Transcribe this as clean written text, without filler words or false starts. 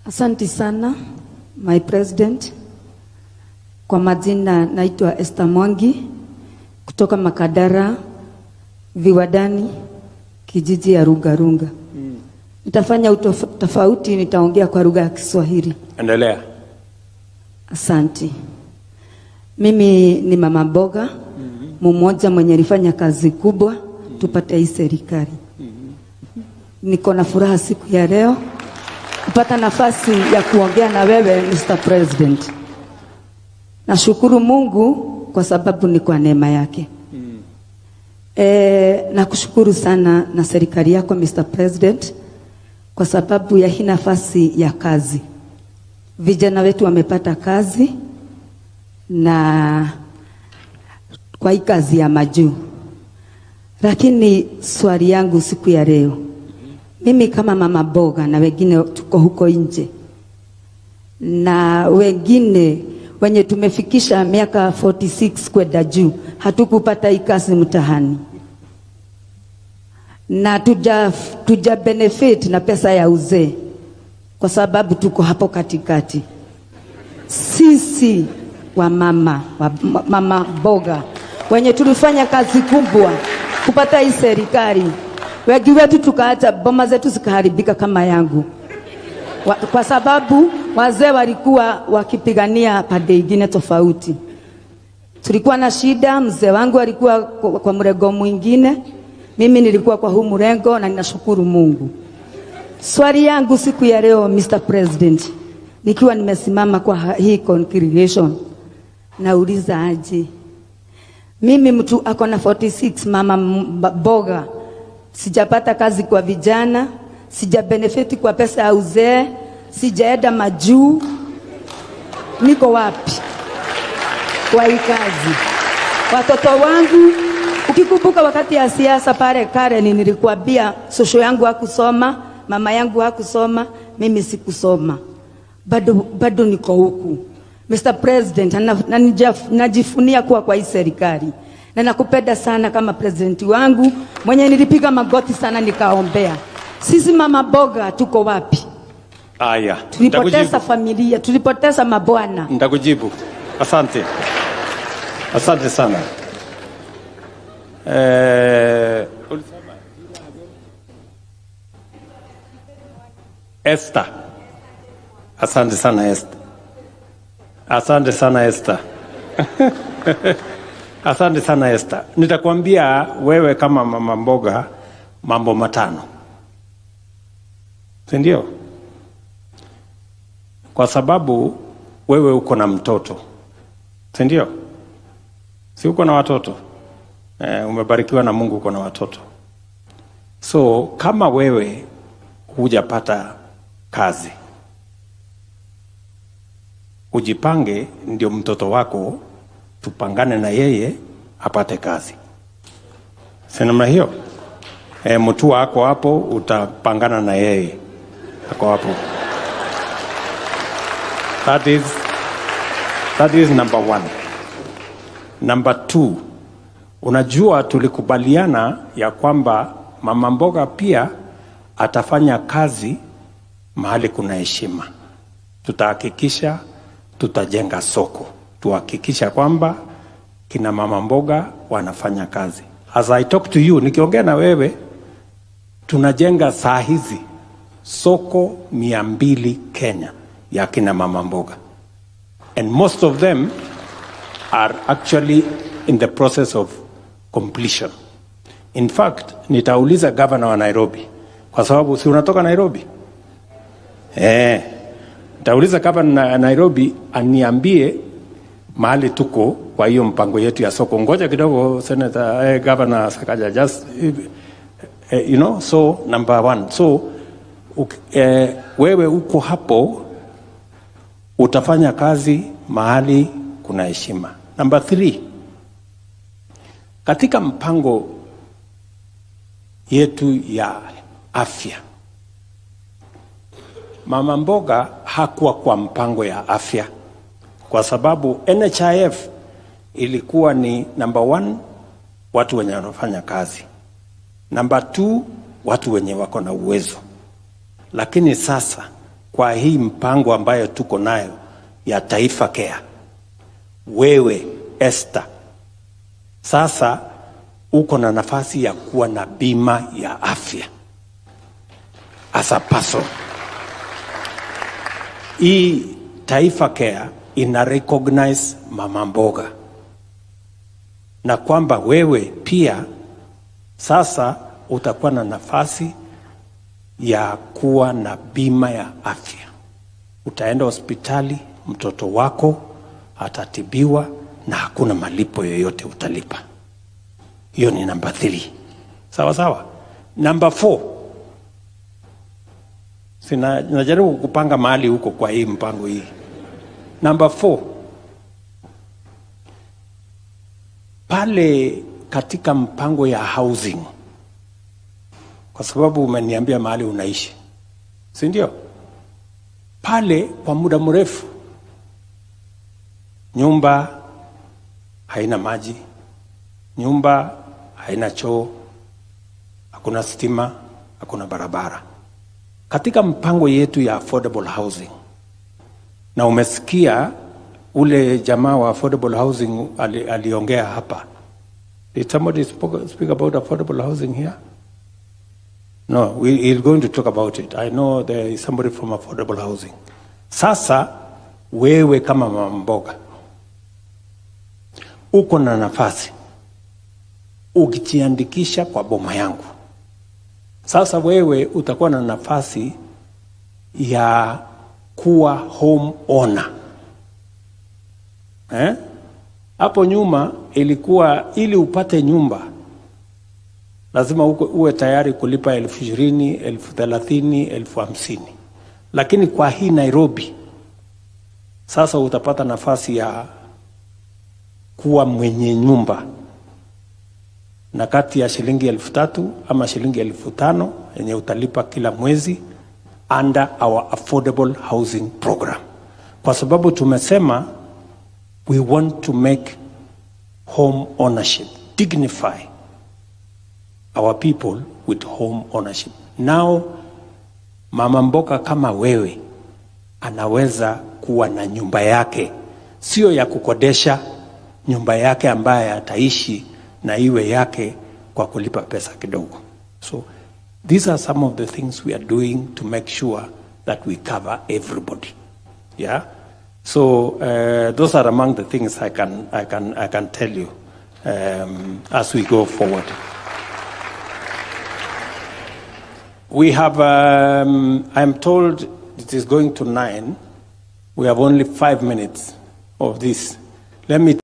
Asante sana, my president. Kwa majina naitwa Esther Mwangi kutoka Makadara Viwadani, kijiji ya Runga. Nitafanya utofauti, nitaongea kwa lugha ya Kiswahili. Endelea. Asante. Mimi ni mama mboga mmoja mwenye alifanya kazi kubwa tupate hii serikali. Niko na furaha siku ya leo kupata nafasi ya kuongea na wewe Mr. President. Nashukuru Mungu kwa sababu ni kwa neema yake. Nakushukuru sana na serikali yako Mr. President kwa sababu ya hii nafasi ya kazi. Vijana wetu wamepata kazi na kwa hii kazi ya majuu. Lakini swali yangu siku ya leo, mimi kama mama mboga na wengine tuko huko nje na wengine wenye tumefikisha miaka 46 kwenda juu, hatukupata hii kazi mtahani na tuja benefit na pesa ya uzee kwa sababu tuko hapo katikati. Sisi wa mama mboga wenye tulifanya kazi kubwa kupata hii serikali, wengi wetu tukaacha boma zetu zikaharibika kama yangu kwa sababu wazee walikuwa wakipigania pande nyingine tofauti. Tulikuwa na shida, mzee wangu alikuwa kwa mrengo mwingine, mimi nilikuwa kwa huu mrengo, na ninashukuru Mungu. Swali yangu siku ya leo Mr. President, nikiwa nimesimama kwa hii congregation, nauliza aje, mimi mtu ako na 46, mama mboga, sijapata kazi kwa vijana, sija benefit kwa pesa ya uzee, sijaenda majuu, niko wapi kwa hii kazi? Watoto wangu, ukikumbuka wakati ya siasa pale Karen, nilikuambia sosho yangu hakusoma, mama yangu hakusoma, mimi sikusoma, bado niko huku Mr. President, najifunia kuwa kwa hii serikali, na nakupenda sana kama president wangu mwenye nilipiga magoti sana nikaombea. Sisi mama boga tuko wapi? Aya, tulipoteza familia, tulipoteza mabwana. Nitakujibu. Asante. Asante sana. Esther. Asante sana Esther. Asante sana Esther. Asante sana Esther. Nitakwambia wewe kama mama mboga mambo matano. Ndio? Kwa sababu wewe uko na mtoto. Ndio? Si uko na watoto? Umebarikiwa na Mungu, uko na watoto. So kama wewe hujapata kazi, ujipange ndio mtoto wako tupangane na yeye apate kazi. Si namna hiyo? Mtu wako hapo utapangana na yeye ako hapo. That is number 1. Number 2, unajua tulikubaliana ya kwamba mama mboga pia atafanya kazi mahali kuna heshima. Tutahakikisha tutajenga soko, tuhakikisha kwamba kina mama mboga wanafanya kazi. As I talk to you, nikiongea na wewe, tunajenga saa hizi soko 200 Kenya ya kina mama mboga, and most of them are actually in the process of completion. In fact, nitauliza governor wa Nairobi, kwa sababu si unatoka Nairobi? Nitauliza governor wa Nairobi aniambie mahali tuko kwa hiyo mpango yetu ya soko. Ngoja kidogo Senator, Governor Sakaja, just so number 1. So wewe uko hapo utafanya kazi mahali kuna heshima. Number 3, katika mpango yetu ya afya, mama mboga hakuwa kwa mpango ya afya kwa sababu NHIF ilikuwa ni number 1, watu wenye wanafanya kazi, number 2, watu wenye wako na uwezo. Lakini sasa kwa hii mpango ambayo tuko nayo ya Taifa Care, wewe Esther, sasa uko na nafasi ya kuwa na bima ya afya as a person. Hii Taifa Care ina recognize mama mboga, na kwamba wewe pia sasa utakuwa na nafasi ya kuwa na bima ya afya. Utaenda hospitali, mtoto wako atatibiwa na hakuna malipo yoyote utalipa. Hiyo ni number 3. Sawa sawa. Number 4. Najaribu kupanga mahali huko kwa hii mpango hii. Number 4. Pale katika mpango ya housing, kwa sababu umeniambia mahali unaishi, si ndio? Pale kwa muda mrefu nyumba haina maji, nyumba haina choo, hakuna stima, hakuna barabara. Katika mpango yetu ya affordable housing, na umesikia ule jamaa wa affordable housing aliongea hapa. Did somebody speak about affordable housing here? No, we're going to talk about it. I know there is somebody from affordable housing. Sasa wewe kama mama mboga uko na nafasi ukijiandikisha kwa boma yangu. Sasa wewe utakuwa na nafasi ya kuwa home owner. Hapo nyuma ilikuwa ili upate nyumba lazima uwe tayari kulipa 20,000, 30,000, 50,000. Lakini kwa hii Nairobi sasa utapata nafasi ya kuwa mwenye nyumba, na kati ya shilingi 3,000 ama shilingi 5,000 yenye utalipa kila mwezi under our affordable housing program. Kwa sababu tumesema we want to make home ownership, dignify our people with home ownership. Now mama mboga kama wewe anaweza kuwa na nyumba yake, sio ya kukodesha, nyumba yake ambaye ataishi na iwe yake kwa kulipa pesa kidogo. So these are some of the things we are doing to make sure that we cover everybody. Yeah. So those are among the things I can tell you as we go forward. We have, I'm told it is going to 9. We have only 5 minutes of this. Let me